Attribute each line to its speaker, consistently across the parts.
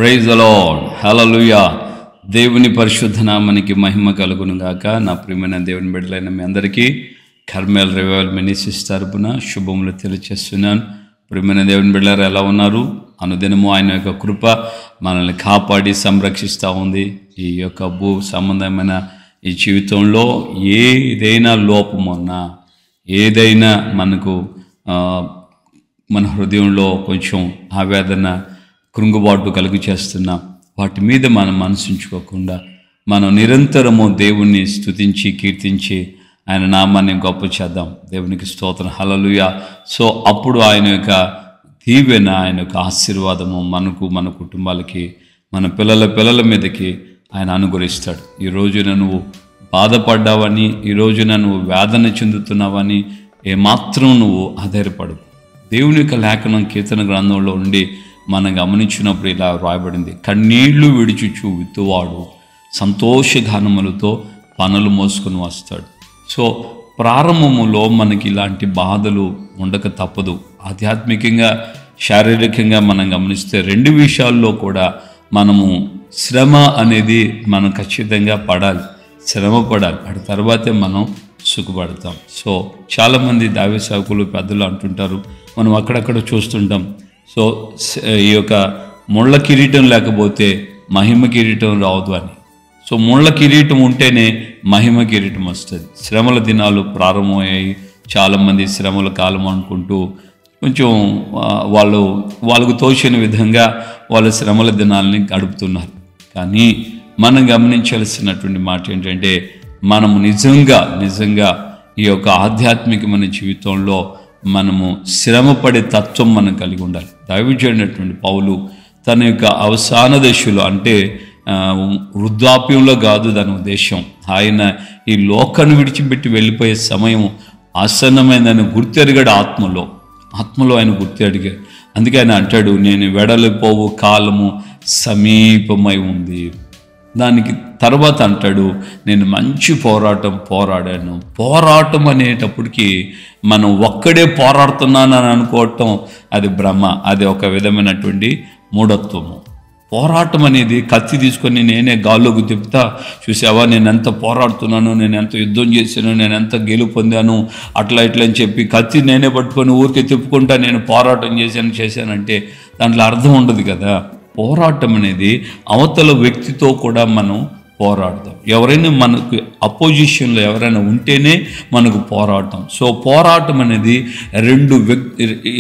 Speaker 1: Praise the lord, హల్లెలూయా. దేవుని పరిశుద్ధ నామానికి మహిమ కలుగును గాక. నా ప్రియమైన దేవుని బిడ్డలైన మీ అందరికీ కర్మేల్ రివైవల్ మినిస్ట్రీస్ తరపున శుభములు తెలియజేస్తున్నాను. ప్రియమైన దేవుని బిడ్డలారా, ఎలా ఉన్నారు? అనుదినము ఆయన యొక్క కృప మనల్ని కాపాడి సంరక్షిస్తూ ఉంది. ఈ యొక్క భూ సంబంధమైన ఈ జీవితంలో ఏదైనా లోపమున్నా, ఏదైనా మనకు మన హృదయంలో కొంచెం ఆవేదన, కృంగుబాటు కలుగు చేస్తున్నాం, వాటి మీద మనం మనసుంచుకోకుండా మనం నిరంతరము దేవుణ్ణి స్తుతించి కీర్తించి ఆయన నామాన్ని గొప్ప చేద్దాం. దేవునికి స్తోత్రం, హల్లెలూయా. సో అప్పుడు ఆయన యొక్క దీవెన, ఆయన యొక్క ఆశీర్వాదము మనకు, మన కుటుంబాలకి, మన పిల్లల మీదకి ఆయన అనుగ్రహిస్తాడు. ఈ రోజున నువ్వు బాధపడ్డావని, ఈ రోజున నువ్వు వేదన చెందుతున్నావని ఏమాత్రం నువ్వు ఆధారపడు. దేవుని యొక్క లేఖనం కీర్తన గ్రంథంలో ఉండి మనం గమనించినప్పుడు ఇలా రాయబడింది: కన్నీళ్లు విడిచుచు విత్తువాడు సంతోషగానములతో పనులు మోసుకొని వస్తాడు. సో ప్రారంభములో మనకి ఇలాంటి బాధలు ఉండక తప్పదు. ఆధ్యాత్మికంగా, శారీరకంగా మనం గమనిస్తే రెండు విషయాల్లో కూడా మనము శ్రమ అనేది మనం ఖచ్చితంగా పడాలి, శ్రమ పడాలి. అటు తర్వాతే మనం సుఖపడతాం. సో చాలామంది దైవ సేవకులు, పెద్దలు అంటుంటారు, మనం అక్కడక్కడ చూస్తుంటాం, సో ఈ యొక్క ముళ్ళ కిరీటం లేకపోతే మహిమ కిరీటం రావద్దు అని. సో ముళ్ళ కిరీటం ఉంటేనే మహిమ కిరీటం వస్తుంది. శ్రమల దినాలు ప్రారంభమయ్యాయి. చాలామంది శ్రమల కాలం అనుకుంటూ కొంచెం వాళ్ళకు తోచిన విధంగా వాళ్ళ శ్రమల దినాలని గడుపుతున్నారు. కానీ మనం గమనించాల్సినటువంటి మాట ఏంటంటే, మనము నిజంగా ఈ యొక్క ఆధ్యాత్మికమైన జీవితంలో మనము శ్రమపడే తత్వం మనం కలిగి ఉండాలి. దైవజనుడైనటువంటి పౌలు తన యొక్క అవసాన దశలో, అంటే వృద్ధాప్యంలో కాదు దాని ఉద్దేశం, ఆయన ఈ లోకాన్ని విడిచిపెట్టి వెళ్ళిపోయే సమయం ఆసన్నమైందని గుర్తెరిగాడు. ఆత్మలో ఆయన గుర్తెరిగాడు. అందుకే ఆయన అంటాడు, నేను వెడలిపోవు కాలము సమీపమై ఉంది. దానికి తర్వాత అంటాడు, నేను మంచి పోరాడాను. పోరాటం అనేటప్పటికీ మనం ఒక్కడే పోరాడుతున్నానని అనుకోవటం అది భ్రమ, అది ఒక విధమైనటువంటి మూఢత్వము. పోరాటం అనేది కత్తి తీసుకొని నేనే గాల్లోకి తిప్పుతా, చూసావా నేను ఎంత పోరాడుతున్నాను, నేను ఎంత యుద్ధం చేశాను, నేను ఎంత గెలుపు పొందాను, అట్లా ఇట్లా అని చెప్పి కత్తి నేనే పట్టుకొని ఊరికే తిప్పుకుంటా నేను పోరాటం చేశానంటే దాంట్లో అర్థం ఉండదు కదా. పోరాటం అనేది అవతల వ్యక్తితో కూడా మనం పోరాడతాం. ఎవరైనా మనకు అపోజిషన్లో ఎవరైనా ఉంటేనే మనకు పోరాటం. సో పోరాటం అనేది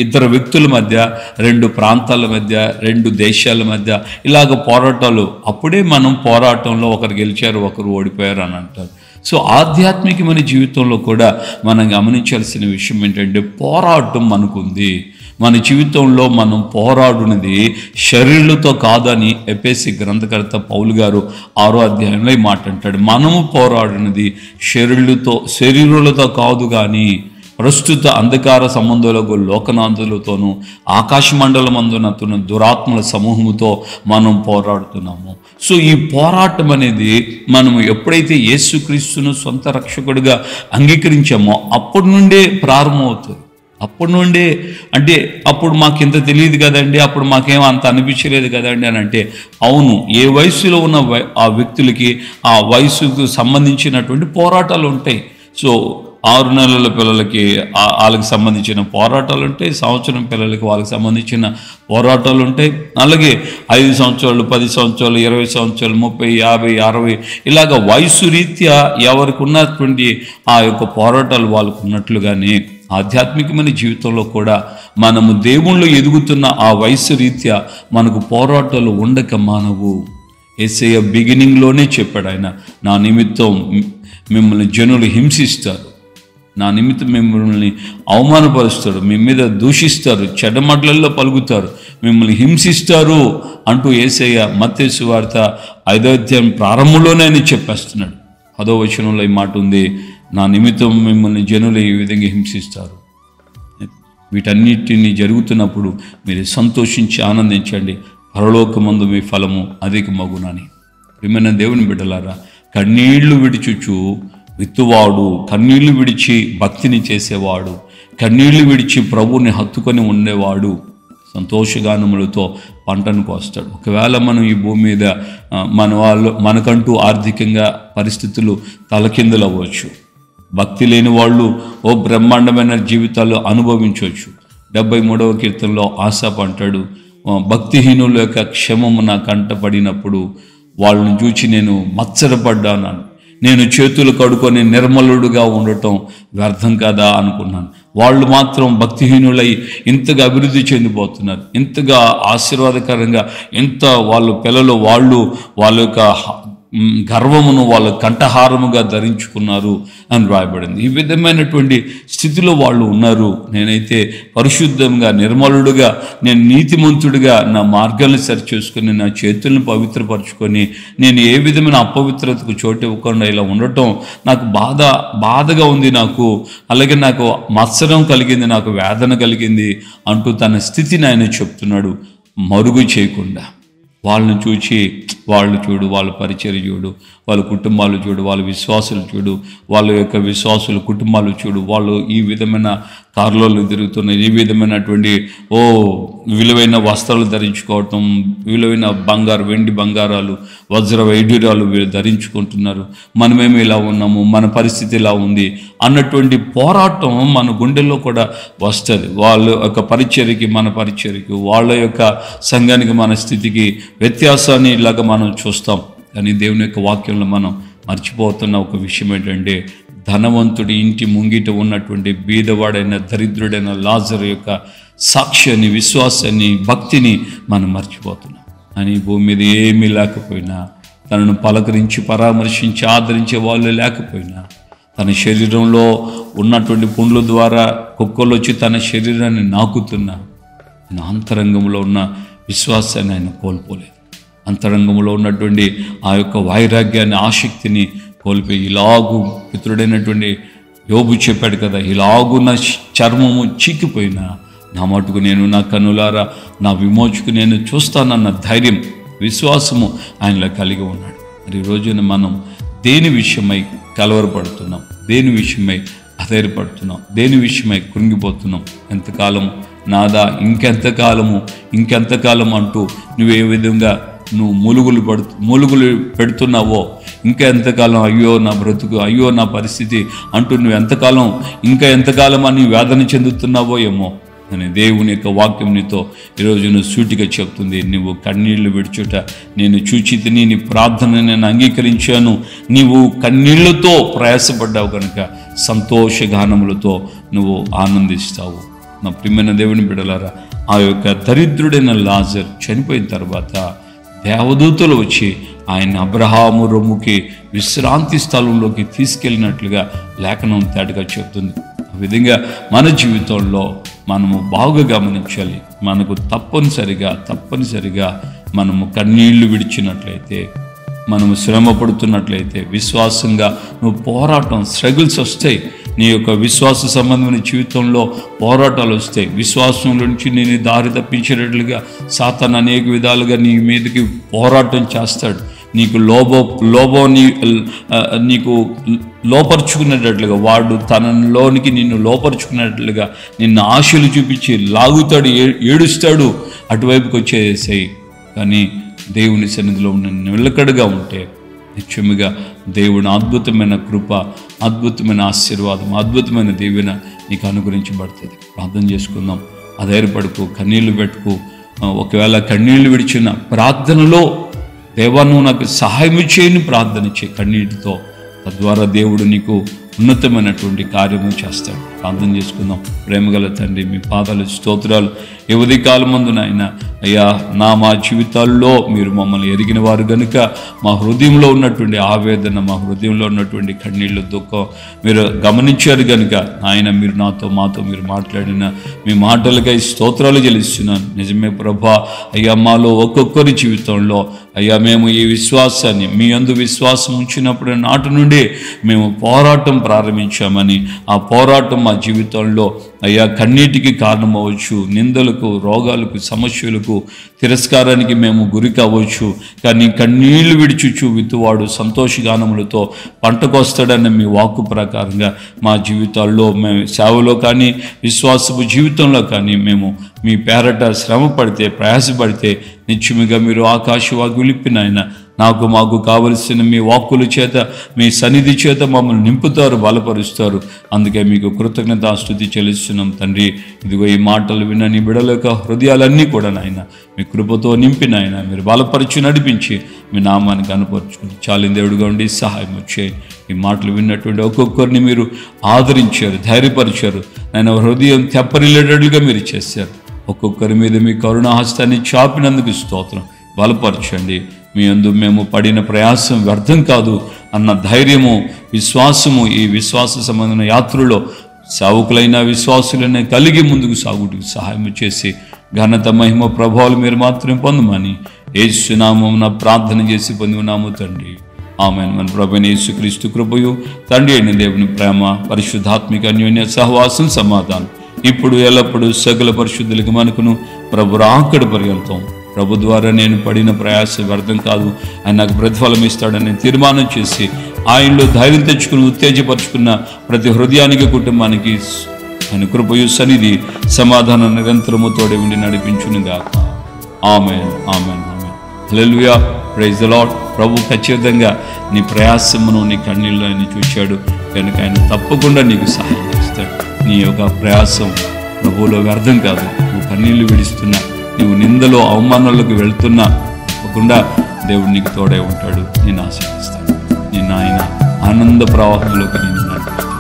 Speaker 1: ఇద్దరు వ్యక్తుల మధ్య, రెండు ప్రాంతాల మధ్య, రెండు దేశాల మధ్య ఇలాగ పోరాటాలు. అప్పుడే మనం పోరాటంలో ఒకరు గెలిచారు, ఒకరు ఓడిపోయారు అని అంటారు. సో ఆధ్యాత్మికమైన జీవితంలో కూడా మనం గమనించాల్సిన విషయం ఏంటంటే, పోరాటం మనకుంది. మన జీవితంలో మనం పోరాడునది శరీరులతో కాదని ఎఫెసీ గ్రంథకర్త పౌలు గారు 6వ అధ్యాయంలో ఈ మాట అంటాడు. మనము పోరాడునది శరీరులతో కాదు కానీ ప్రస్తుత అంధకార సంబంధాలకు, లోకనాథులతోనూ ఆకాశ మండలమందున దురాత్మల సమూహముతో మనం పోరాడుతున్నాము. సో ఈ పోరాటం అనేది మనము ఎప్పుడైతే యేసుక్రీస్తును సొంత రక్షకుడిగా అంగీకరించామో అప్పటి నుండే ప్రారంభమవుతుంది. అప్పటి నుండే, అంటే అప్పుడు మాకు ఇంత తెలియదు కదండి, అప్పుడు మాకేం అంత అనిపించలేదు కదండి అని అంటే, అవును, ఏ వయసులో ఉన్న ఆ వ్యక్తులకి ఆ వయసుకు సంబంధించినటువంటి పోరాటాలు ఉంటాయి. సో 6 నెలల పిల్లలకి వాళ్ళకి సంబంధించిన పోరాటాలు ఉంటాయి, సంవత్సరం పిల్లలకి వాళ్ళకి సంబంధించిన పోరాటాలు ఉంటాయి, అలాగే 5 సంవత్సరాలు, 10 సంవత్సరాలు, 20 సంవత్సరాలు, 30, 50, 60 ఇలాగ వయసు రీత్యా ఎవరికి ఉన్నటువంటి ఆ యొక్క పోరాటాలు వాళ్ళకు ఉన్నట్లుగానే ఆధ్యాత్మికమైన జీవితంలో కూడా మనము దేవుళ్ళు ఎదుగుతున్న ఆ వయసు రీత్యా మనకు పోరాటాలు ఉండక మానవు. యేసయ్య బిగినింగ్లోనే చెప్పాడు, ఆయన నా నిమిత్తం మిమ్మల్ని జనులు హింసిస్తారు, నా నిమిత్తం మిమ్మల్ని అవమానపరుస్తారు, మీ మీద దూషిస్తారు, చెడ్డమాటలలో పలుకుతారు, మిమ్మల్ని హింసిస్తారు అంటూ యేసయ్య మత్తయి సువార్త 5వ అధ్యాయం ప్రారంభంలోనే ఆయన చెప్పేస్తున్నాడు. 10వ వచనంలో ఈ మాట ఉంది, నా నిమిత్తం మిమ్మల్ని జనులు ఈ విధంగా హింసిస్తారు. వీటన్నిటిని జరుగుతున్నప్పుడు మీరు సంతోషించి ఆనందించండి, పరలోకమందు మీ ఫలము అధికమగునని. ప్రియమైన దేవుని బిడ్డలారా, కన్నీళ్లు విడిచుచు విత్తువాడు, కన్నీళ్లు విడిచి భక్తిని చేసేవాడు, కన్నీళ్లు విడిచి ప్రభువుని హత్తుకొని ఉండేవాడు సంతోషగానములతో పంటను కోస్తాడు. ఒకవేళ మనం ఈ భూమి మీద మనకంటూ ఆర్థికంగా పరిస్థితులు తలకిందులవ్వచ్చు, భక్తి లేని వాళ్ళు బ్రహ్మాండమైన జీవితాలు అనుభవించవచ్చు. 73వ కీర్తనలో ఆసాపు అంటాడు, భక్తిహీనుల యొక్క క్షమము నా కంటపడినప్పుడు వాళ్ళని చూచి నేను మత్సరపడ్డాను. నేను చేతులు కడుకొని నిర్మలుడుగా ఉండటం వ్యర్థం కదా అనుకున్నాను. వాళ్ళు మాత్రం భక్తిహీనులై ఇంతగా అభివృద్ధి చెందిపోతున్నారు, ఇంతగా ఆశీర్వాదకరంగా, ఇంత వాళ్ళ పిల్లలు వాళ్ళ యొక్క గర్వమును వాళ్ళ కంఠహారముగా ధరించుకున్నారు అని రాయబడింది. ఈ విధమైనటువంటి స్థితిలో వాళ్ళు ఉన్నారు. నేనైతే పరిశుద్ధంగా, నిర్మలుడుగా, నేను నీతిమంతుడిగా నా మార్గాలను సరిచేసుకొని, నా చేతులను పవిత్రపరచుకొని, నేను ఏ విధమైన అపవిత్రతకు చోటు ఇవ్వకుండా ఇలా ఉండటం నాకు బాధగా ఉంది, అలాగే నాకు మత్సరం కలిగింది, నాకు వేదన కలిగింది అంటూ తన స్థితిని ఆయన చెప్తున్నాడు. మరుగు చేయకుండా వాళ్ళని చూచి, వాళ్ళు చూడు, వాళ్ళ పరిచర్య చూడు, వాళ్ళ కుటుంబాలు చూడు, వాళ్ళ విశ్వాసులు చూడు, వాళ్ళ యొక్క విశ్వాసుల కుటుంబాలు చూడు, వాళ్ళు ఈ విధమైన కార్లలో తిరుగుతున్నారు, ఈ విధమైనటువంటి విలువైన వస్త్రాలు ధరించుకోవటం, విలువైన వెండి బంగారాలు, వజ్ర వైఢూర్యాలు వీళ్ళు ధరించుకుంటున్నారు. మనమేమి ఇలా ఉన్నాము, మన పరిస్థితి ఇలా ఉంది అన్నటువంటి పోరాటం మన గుండెల్లో కూడా వస్తుంది. వాళ్ళ యొక్క పరిచర్యకి, మన పరిచర్యకి, వాళ్ళ యొక్క సంఘానికి, మన స్థితికి వ్యత్యాసాన్ని ఇలాగా మనం చూస్తాం. కానీ దేవుని యొక్క వాక్యంలో మనం మర్చిపోతున్న ఒక విషయం ఏంటంటే, ధనవంతుడి ఇంటి ముంగిట ఉన్నటువంటి బీదవాడైన, దరిద్రుడైన లాజరు యొక్క సాక్ష్యాన్ని, విశ్వాసాన్ని, భక్తిని మనం మర్చిపోతున్నాం. అని భూమి మీద ఏమీ లేకపోయినా, తనను పలకరించి పరామర్శించి ఆదరించే వాళ్ళు లేకపోయినా, తన శరీరంలో ఉన్నటువంటి పుండ్ల ద్వారా కుక్కలు వచ్చి తన శరీరాన్ని నాకుతున్నా, ఆయన అంతరంగంలో ఉన్న విశ్వాసాన్ని ఆయన కోల్పోలేదు. అంతరంగంలో ఉన్నటువంటి ఆ యొక్క వైరాగ్యాన్ని, ఆసక్తిని కోల్పోయి, ఇలాగూ పితృడైనటువంటి యోబు చెప్పాడు కదా, ఇలాగూ నా చర్మము చీకిపోయినా నా మటుకు నేను నా కన్నులారా నా విమోచకు నేను చూస్తానన్న ధైర్యం, విశ్వాసము ఆయనలో కలిగి ఉన్నాడు. మరి ఈ రోజున మనం దేని విషయమై కలవరపడుతున్నాం, దేని విషయమై అధైర్యపడుతున్నాం, దేని విషయమై కృంగిపోతున్నాం? ఎంతకాలం నాదా, ఇంకెంతకాలం అంటూ నువ్వు ఏ విధంగా మూలుగులు పెడుతున్నావో, ఇంకా ఎంతకాలం అయ్యో నా బ్రతుకు, అయ్యో నా పరిస్థితి అంటూ నువ్వు ఎంతకాలం అని వేదన చెందుతున్నావో ఏమో అని దేవుని యొక్క వాక్యం నీతో ఈరోజు నువ్వు సూటిగా చెప్తుంది. నువ్వు కన్నీళ్లు విడుచుట నేను చూచితిని, నీ ప్రార్థన నేను అంగీకరించాను. నీవు కన్నీళ్లతో ప్రయాసపడ్డావు కనుక సంతోషగానములతో నువ్వు ఆనందిస్తావు. నా ప్రియమైన దేవుని బిడ్డలారా, ఆ యొక్క దరిద్రుడైన లాజర్ చనిపోయిన తర్వాత దేవదూతలు వచ్చి ఆయన అబ్రహాము రొమ్ముకి విశ్రాంతి స్థలంలోకి తీసుకెళ్ళినట్లుగా లేఖనం తేటగా చెప్తుంది. ఆ విధంగా మన జీవితంలో మనము బాగా గమనించాలి. మనకు తప్పనిసరిగా మనము కన్నీళ్లు విడిచినట్లయితే, మనము శ్రమ పడుతున్నట్లయితే, విశ్వాసంగా నువ్వు పోరాటం, స్ట్రగుల్స్ వస్తాయి. నీ యొక్క విశ్వాస సంబంధమైన జీవితంలో పోరాటాలు వస్తాయి. విశ్వాసం నుంచి నేను దారి తప్పించేటట్లుగా సాతాను అనేక విధాలుగా నీ మీదకి పోరాటం చేస్తాడు. నీకు నీకు లోపరుచుకునేటట్లుగా, వాడు తనలోనికి నిన్ను లోపరుచుకునేటట్లుగా నిన్ను ఆశలు చూపించి లాగుతాడు, ఏడుస్తాడు. అటువైపుకి వచ్చేసేయి. కానీ దేవుని సన్నిధిలో నిలకడగా ఉంటే నిత్యముగా దేవుని అద్భుతమైన కృప, అద్భుతమైన ఆశీర్వాదం, అద్భుతమైన దీవెన నీకు అనుగ్రహించబడుతుంది. ప్రార్థన చేసుకుందాం. అధైర్యపడుకు, కన్నీళ్లు పెట్టుకు. ఒకవేళ కన్నీళ్లు విడిచిన ప్రార్థనలో దేవా నువ్వు నాకు సహాయం చేయని ప్రార్థన చేయి కన్నీటితో. తద్వారా దేవుడు నీకు ఉన్నతమైనటువంటి కార్యము చేస్తాడు. ప్రార్థన చేసుకుందాం. ప్రేమగల తండ్రి, మీ పాదాలు స్తోత్రాలు. ఈ ఉదయకాలం ముందు నాయన అయ్యా, మా జీవితాల్లో మీరు మమ్మల్ని ఎరిగిన వారు కనుక మా హృదయంలో ఉన్నటువంటి ఆవేదన, మా హృదయంలో ఉన్నటువంటి కన్నీళ్ళు, దుఃఖం మీరు గమనించారు కనుక నాయన మీరు మాతో మీరు మాట్లాడిన మీ మాటలకై స్తోత్రాలు చెల్లిస్తున్నాను. నిజమే ప్రభా, అయ్యా మాలో ఒక్కొక్కరి జీవితంలో అయ్యా మేము ఈ విశ్వాసాన్ని, మీ యందు విశ్వాసం ఉంచినప్పుడు నాటి నుండి మేము పోరాటం ప్రారంభించామని, ఆ పోరాటం మా జీవితంలో అయ్యా కన్నీటికి కారణమవచ్చు, నిందలకు, రోగాలకు, సమస్యలకు, తిరస్కారానికి మేము గురి కావచ్చు. కానీ కన్నీళ్లు విడిచుచు విత్తువాడు సంతోషగానములతో పంటకొస్తాడన్న మీ వాక్కు ప్రకారంగా మా జీవితాల్లో, మేము సేవలో కానీ విశ్వాసపు జీవితంలో కానీ మేము మీ పేరట శ్రమ పడితే, ప్రయాసపడితే నిత్యముగా మీరు ఆకాశవాకు విలిపిన ఆయన నాకు మాకు కావలసిన మీ వాక్కుల చేత, మీ సన్నిధి చేత మమ్మల్ని నింపుతారు, బలపరుస్తారు. అందుకే మీకు కృతజ్ఞతాస్తుతి చెల్లిస్తున్నాం తండ్రి. ఇదిగో ఈ మాటలు విన్న నీ బిడ్డల యొక్క హృదయాలన్నీ కూడా నాయన మీ కృపతో నింపిన ఆయన మీరు బలపరిచి నడిపించి మీ నామానికి అనుపరుచుకుని చాలిన దేవుడుగా ఉండి సహాయం వచ్చే ఈ మాటలు విన్నటువంటి ఒక్కొక్కరిని మీరు ఆదరించారు, ధైర్యపరిచారు. ఆయన హృదయం తెప్పరిల్లేటట్లుగా మీరు చేశారు. ఒక్కొక్కరి మీద మీ కరుణాహస్తాన్ని చాపినందుకు స్తోత్రం. బలపరచండి. మీ యందు మేము పడిన ప్రయాసం వ్యర్థం కాదు అన్న ధైర్యము, విశ్వాసము ఈ విశ్వాస సంబంధమైన యాత్రలో సావుకులైన విశ్వాసులనే కలిగి ముందుకు సాగుటకు సహాయం చేసి ఘనత, మహిమ, ప్రభావాలు మీరు మాత్రమే పొందమని యేసు నామమున ప్రార్థన చేసి పొంది ఉన్నాము తండ్రి. ఆమేన్. మన ప్రభువైన యేసుక్రీస్తు కృపయు, తండ్రి అయిన దేవుని ప్రేమ, పరిశుద్ధాత్మిక అన్యోన్య సహవాసం, సమాధానం ఇప్పుడు ఎల్లప్పుడూ సకల పరిశుద్ధులకి మనకును ప్రభు రాకడ పర్యంతం ప్రభు ద్వారా నేను పడిన ప్రయాస వ్యర్థం కాదు, ఆయన నాకు ప్రతిఫలం ఇస్తాడని తీర్మానం చేసి ఆయనలో ధైర్యం తెచ్చుకుని ఉత్తేజపరుచుకున్న ప్రతి హృదయానికి, కుటుంబానికి ఆయన కృపయు, సన్నిధి, సమాధానం నిరంతరము తోడే ఉండి నడిపించునుగాక. ఆమేన్, ఆమేన్, ఆమేన్. హల్లెలూయా, ప్రైజ్ ది లార్డ్. ప్రభు ఖచ్చితంగా నీ ప్రయాసమును, నీ కన్నీళ్ళు ఆయన చూశాడు కనుక ఆయన తప్పకుండా నీకు సహాయం చేస్తాడు. నీ యొక్క ప్రయాసం ప్రభువులో వ్యర్థం కాదు. నువ్వు కన్నీళ్లు విడుస్తున్నా, నువ్వు నిందలో అవమానాలకు వెళ్తున్నా తప్పకుండా దేవుడు నీకు తోడే ఉంటాడు. నేను ఆశీర్వదిస్తాను. నిన్న ఆయన ఆనంద ప్రవాహంలోకి నేను నడిపిస్తాను.